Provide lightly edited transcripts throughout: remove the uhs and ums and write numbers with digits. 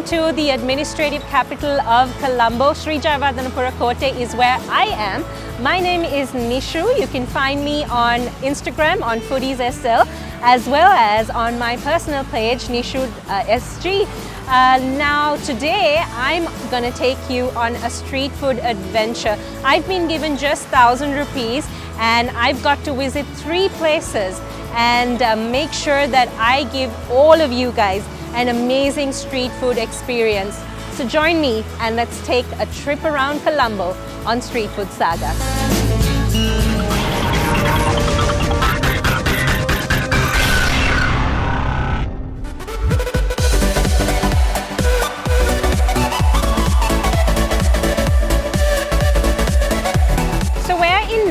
to the administrative capital of Colombo. Sri Jayawardenapura Kote is where I am. My name is Nishu. You can find me on Instagram on Foodies SL, as well as on my personal page Nishu SG. Now today I'm gonna take you on a street food adventure. I've been given just 1,000 rupees and I've got to visit 3 places and make sure that I give all of you guys an amazing street food experience. So join me and let's take a trip around Colombo on Street Food Saga.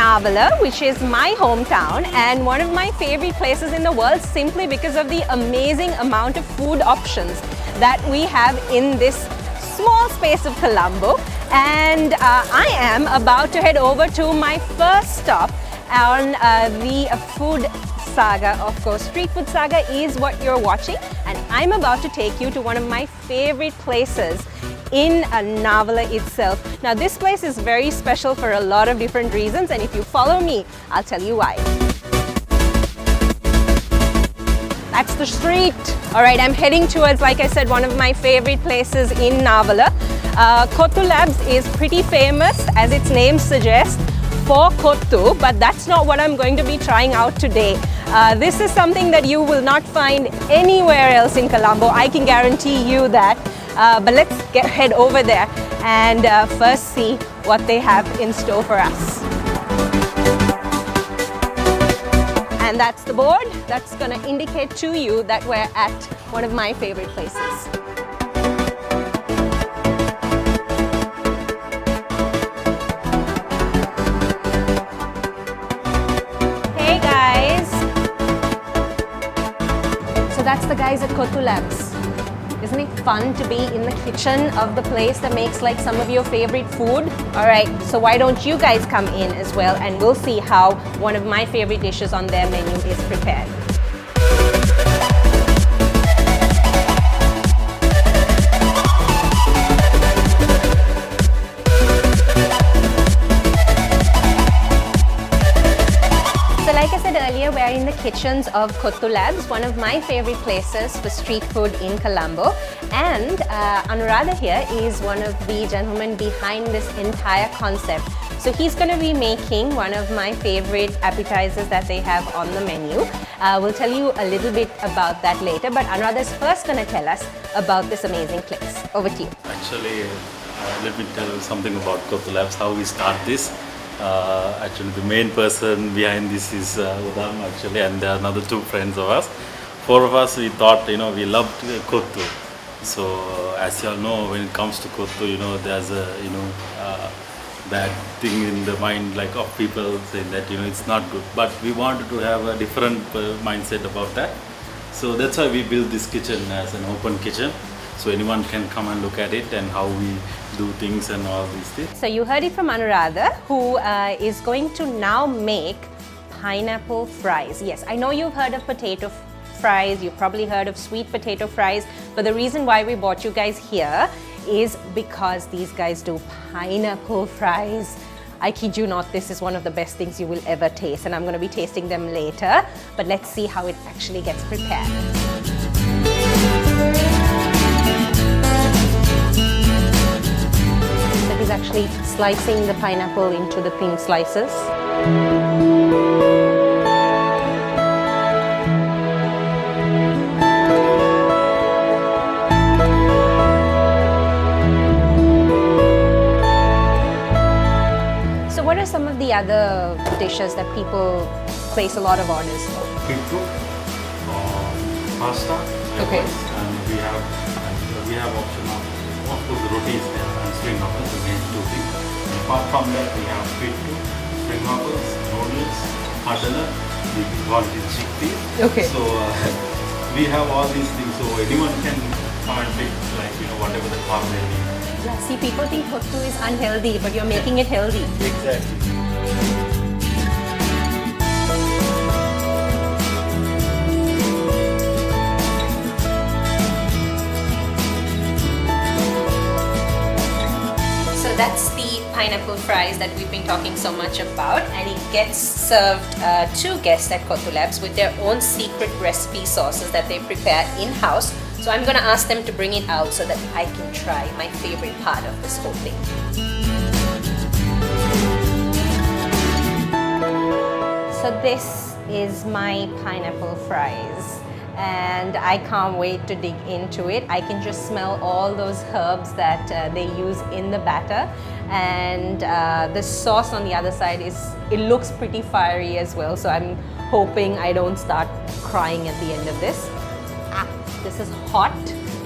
Navala, which is my hometown and one of my favorite places in the world simply because of the amazing amount of food options that we have in this small space of Colombo. And I am about to head over to my first stop on the food saga. Of course, Street Food Saga is what you're watching, and I'm about to take you to one of my favorite places in Navala itself. Now this place is very special for a lot of different reasons, and if you follow me, I'll tell you why. That's the street. All right, I'm heading towards, like I said, one of my favorite places in Navala. Co2 Lamps is pretty famous, as its name suggests, for Co2, but that's not what I'm going to be trying out today. This is something that you will not find anywhere else in Colombo. I can guarantee you that. But let's head over there and first see what they have in store for us. And that's the board that's going to indicate to you that we're at one of my favorite places. Hey guys! So that's the guys at Co2 Lamps. Isn't it fun to be in the kitchen of the place that makes like some of your favorite food? Alright, so why don't you guys come in as well and we'll see how one of my favorite dishes on their menu is prepared. Like I said earlier, we're in the kitchens of Co2 Lamps, one of my favorite places for street food in Colombo. And Anuradha here is one of the gentlemen behind this entire concept. So he's going to be making one of my favorite appetizers that they have on the menu. We'll tell you a little bit about that later, but Anuradha is first going to tell us about this amazing place. Over to you. Actually, let me tell you something about Co2 Lamps, how we start this. Actually, the main person behind this is Udam actually, and there are another 2 friends of us. 4 of us, we thought, we loved Co2. So, as you all know, when it comes to Co2, there's a, bad thing in the mind, like of people saying that, it's not good. But we wanted to have a different mindset about that. So that's why we built this kitchen as an open kitchen. So anyone can come and look at it and how we do things and all these things. So you heard it from Anuradha, who is going to now make pineapple fries. Yes, I know you've heard of potato fries, you've probably heard of sweet potato fries, but the reason why we brought you guys here is because these guys do pineapple fries. I kid you not, this is one of the best things you will ever taste, and I'm going to be tasting them later, but let's see how it actually gets prepared. He's actually slicing the pineapple into the thin slices. So what are some of the other dishes that people place a lot of orders for? Pizza, pasta, okay. And we have option of course rotis and spring noodles, the main 2 things. Apart from that, we have pizza, spring noodles, noodles, hadala, we call it chickpeas. Okay. So we have all these things, so anyone can come and pick whatever the farm they need. Yeah, see, people think Co2 is unhealthy, but you're making it healthy. Exactly. that's the pineapple fries that we've been talking so much about, and it gets served to guests at Co2 Lamps with their own secret recipe sauces that they prepare in-house. So I'm gonna ask them to bring it out so that I can try my favorite part of this whole thing. So this is my pineapple fries, and I can't wait to dig into it. I can just smell all those herbs that they use in the batter, and the sauce on the other side it looks pretty fiery as well, so I'm hoping I don't start crying at the end of this. This is hot,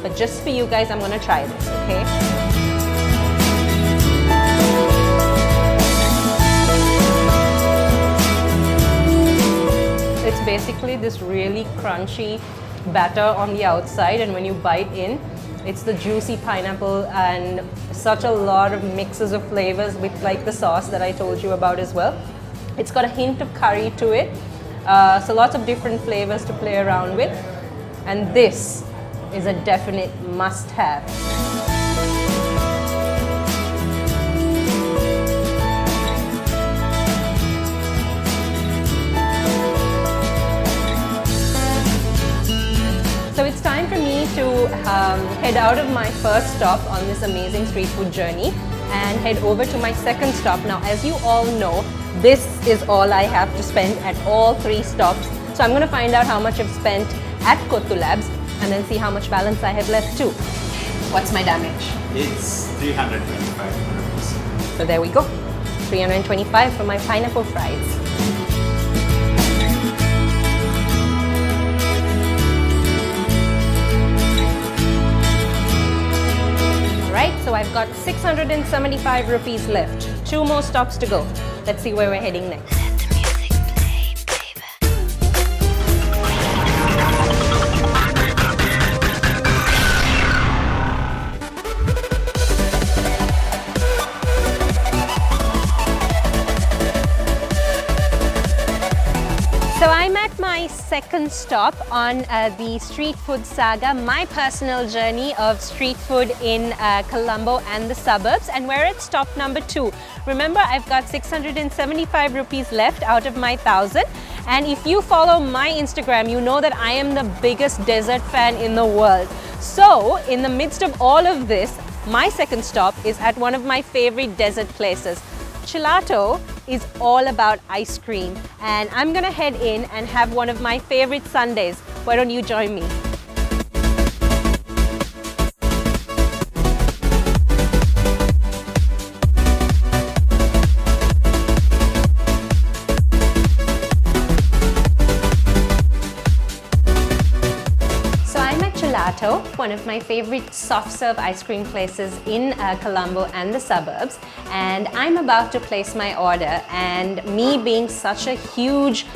but just for you guys I'm gonna try this, okay? It's basically this really crunchy batter on the outside, and when you bite in, it's the juicy pineapple and such a lot of mixes of flavors with like the sauce that I told you about as well. It's got a hint of curry to it, so lots of different flavors to play around with, and this is a definite must-have. So it's time for me to head out of my first stop on this amazing street food journey and head over to my second stop. Now, as you all know, this is all I have to spend at all 3 stops. So I'm going to find out how much I've spent at Co2 Labs and then see how much balance I have left too. What's my damage? It's 325 rupees. So there we go. 325 for my pineapple fries. Alright, so I've got 675 rupees left. 2 more stops to go. Let's see where we're heading next. So I'm at my second stop on the street food saga, my personal journey of street food in Colombo and the suburbs, and we're at stop number 2. Remember, I've got 675 rupees left out of my 1,000, and if you follow my Instagram, you know that I am the biggest dessert fan in the world. So in the midst of all of this, my second stop is at one of my favorite dessert places. Gelato is all about ice cream, and I'm gonna head in and have one of my favorite sundaes. Why don't you join me? One of my favorite soft serve ice cream places in Colombo and the suburbs, and I'm about to place my order, and me being such a huge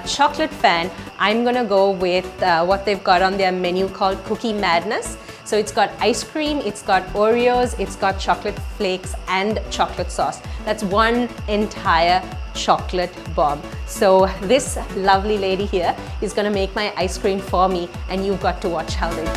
chocolate fan, I'm gonna go with what they've got on their menu called Cookie Madness. So it's got ice cream, it's got Oreos, it's got chocolate flakes and chocolate sauce. That's one entire chocolate bomb. So this lovely lady here is gonna make my ice cream for me, and you've got to watch how they do.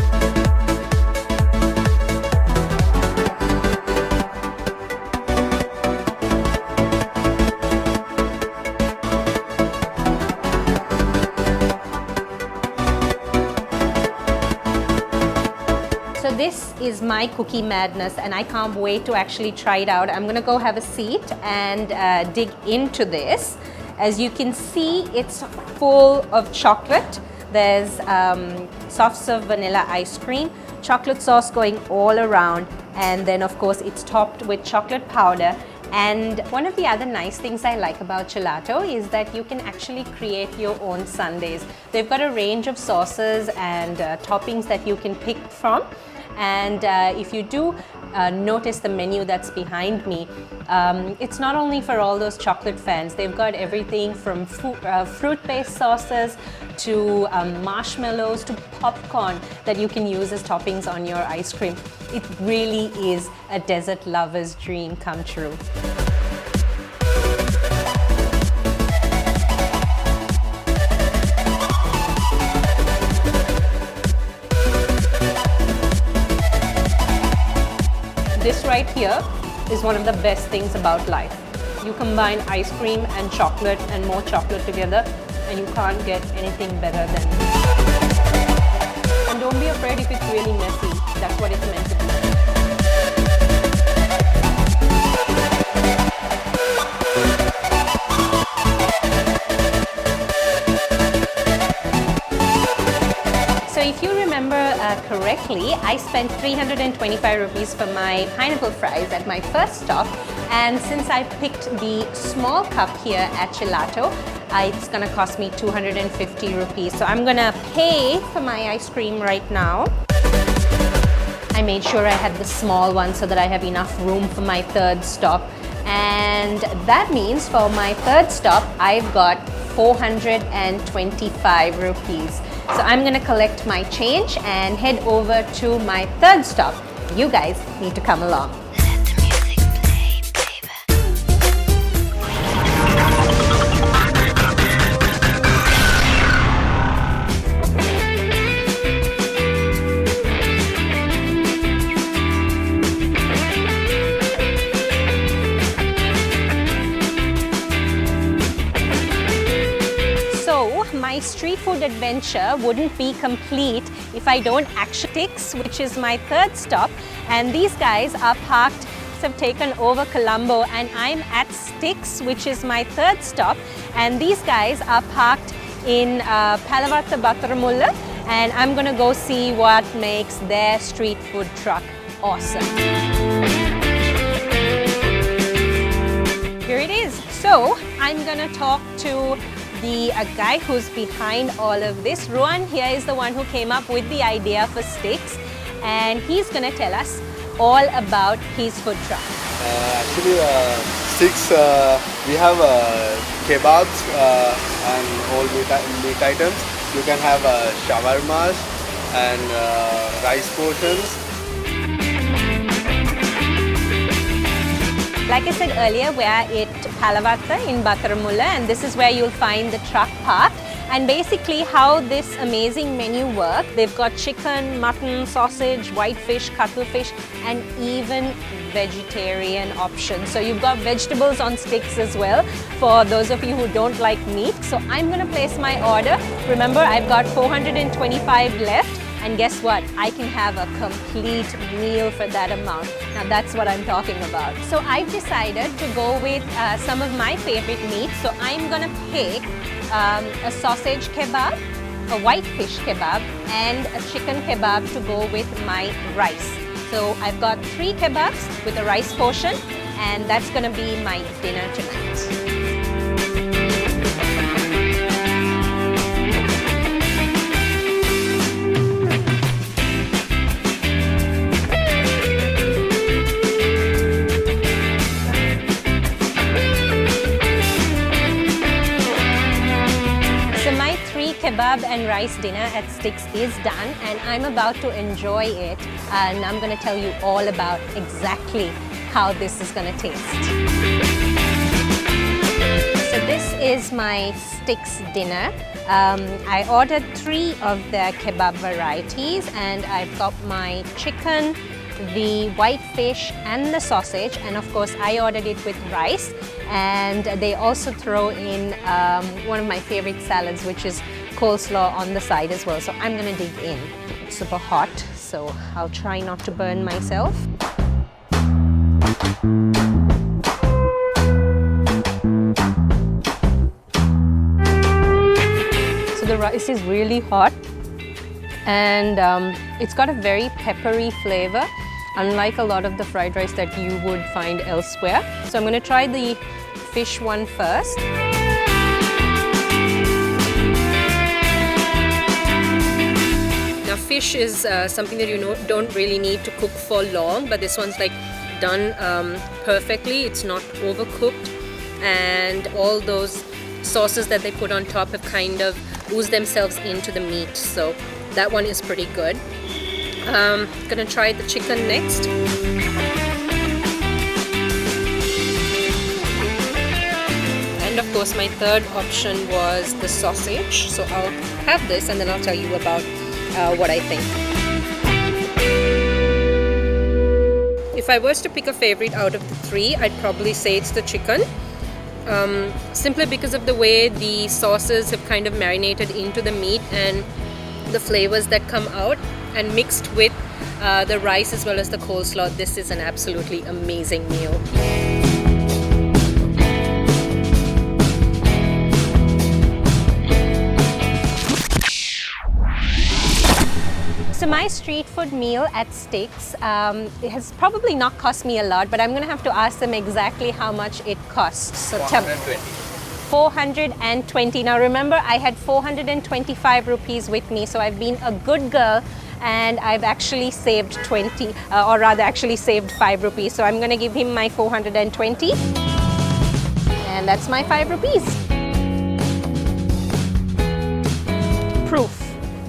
So this is my Cookie Madness, and I can't wait to actually try it out. I'm gonna go have a seat and dig into this. As you can see, it's full of chocolate. There's soft serve vanilla ice cream, chocolate sauce going all around, and then of course it's topped with chocolate powder. And one of the other nice things I like about gelato is that you can actually create your own sundaes. They've got a range of sauces and toppings that you can pick from. And if you do notice the menu that's behind me, it's not only for all those chocolate fans. They've got everything from fruit-based sauces to marshmallows to popcorn that you can use as toppings on your ice cream. It really is a dessert lover's dream come true. This right here is one of the best things about life. You combine ice cream and chocolate and more chocolate together, and you can't get anything better than this. And don't be afraid if it's really messy. That's what it's meant to be. So if you remember correctly, I spent 325 rupees for my pineapple fries at my first stop, and since I picked the small cup here at Gelato, it's gonna cost me 250 rupees. So I'm gonna pay for my ice cream right now. I made sure I had the small one so that I have enough room for my third stop, and that means for my third stop I've got 425 rupees. So I'm gonna collect my change and head over to my third stop. You guys need to come along. My street food adventure wouldn't be complete if I don't actually Sticks, which is my third stop, and these guys are parked, have taken over Colombo, and I'm at Sticks, which is my third stop, and these guys are parked in Palavatta Battaramulla, and I'm gonna go see what makes their street food truck awesome. Here it is. So I'm gonna talk to the guy who's behind all of this. Ruan here is the one who came up with the idea for Sticks, and he's gonna tell us all about his food truck. Actually, Sticks, we have kebabs and all meat items. You can have shawarmas and rice portions. Like I said earlier, we're at Palavatta in Battaramulla, and this is where you'll find the truck parked. And basically how this amazing menu works, they've got chicken, mutton, sausage, white fish, cuttlefish, and even vegetarian options. So you've got vegetables on sticks as well for those of you who don't like meat. So I'm gonna place my order. Remember, I've got 425 left. And guess what? I can have a complete meal for that amount. Now that's what I'm talking about. So I've decided to go with some of my favorite meats. So I'm gonna pick a sausage kebab, a white fish kebab, and a chicken kebab to go with my rice. So I've got 3 kebabs with a rice portion, and that's gonna be my dinner tonight. Kebab and rice dinner at Sticks is done, and I'm about to enjoy it, and I'm going to tell you all about exactly how this is going to taste. So this is my Sticks dinner. I ordered 3 of the kebab varieties, and I've got my chicken, the white fish and the sausage, and of course I ordered it with rice, and they also throw in one of my favorite salads, which is coleslaw on the side as well. So I'm gonna dig in. It's super hot, so I'll try not to burn myself. So the rice is really hot, and it's got a very peppery flavor, unlike a lot of the fried rice that you would find elsewhere. So I'm gonna try the fish one first. Now fish is something that you don't really need to cook for long, but this one's like done perfectly. It's not overcooked, and all those sauces that they put on top have kind of oozed themselves into the meat, so that one is pretty good. Gonna try the chicken next. And of course my third option was the sausage, so I'll have this and then I'll tell you about what I think. If I was to pick a favorite out of the three, I'd probably say it's the chicken. Simply because of the way the sauces have kind of marinated into the meat and the flavors that come out, and mixed with the rice as well as the coleslaw. This is an absolutely amazing meal. So my street food meal at Sticks, it has probably not cost me a lot, but I'm going to have to ask them exactly how much it costs. So 420. 420. Now remember, I had 425 rupees with me, so I've been a good girl and I've actually saved 20, or rather actually saved 5 rupees. So I'm going to give him my 420, and that's my 5 rupees. Proof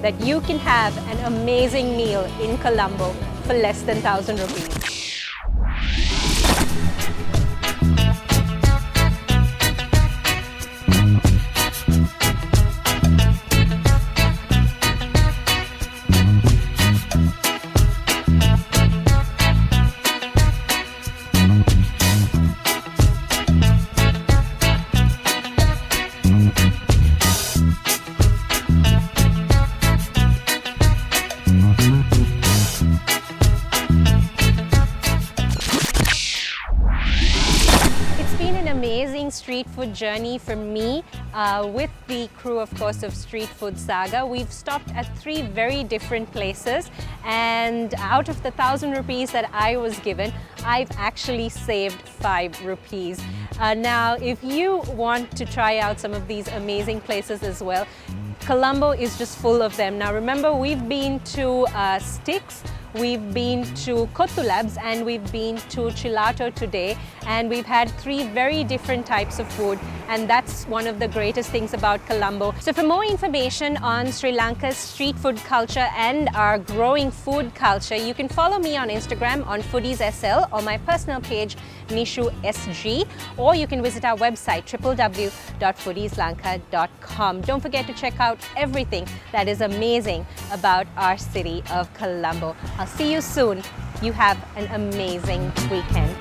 that you can have an amazing meal in Colombo for less than 1,000 rupees. Amazing street food journey for me with the crew, of course, of Street Food Saga. We've stopped at 3 very different places, and out of the 1,000 rupees that I was given, I've actually saved 5 rupees. Now, if you want to try out some of these amazing places as well, Colombo is just full of them. Now remember, we've been to Sticks, we've been to Co2 Lamps, and we've been to Gelato today, and we've had 3 very different types of food, and that's one of the greatest things about Colombo. So for more information on Sri Lanka's street food culture and our growing food culture, you can follow me on Instagram on FoodiesSL, or my personal page Nishu SG, or you can visit our website www.foodieslanka.com. Don't forget to check out everything that is amazing about our city of Colombo. I'll see you soon. You have an amazing weekend.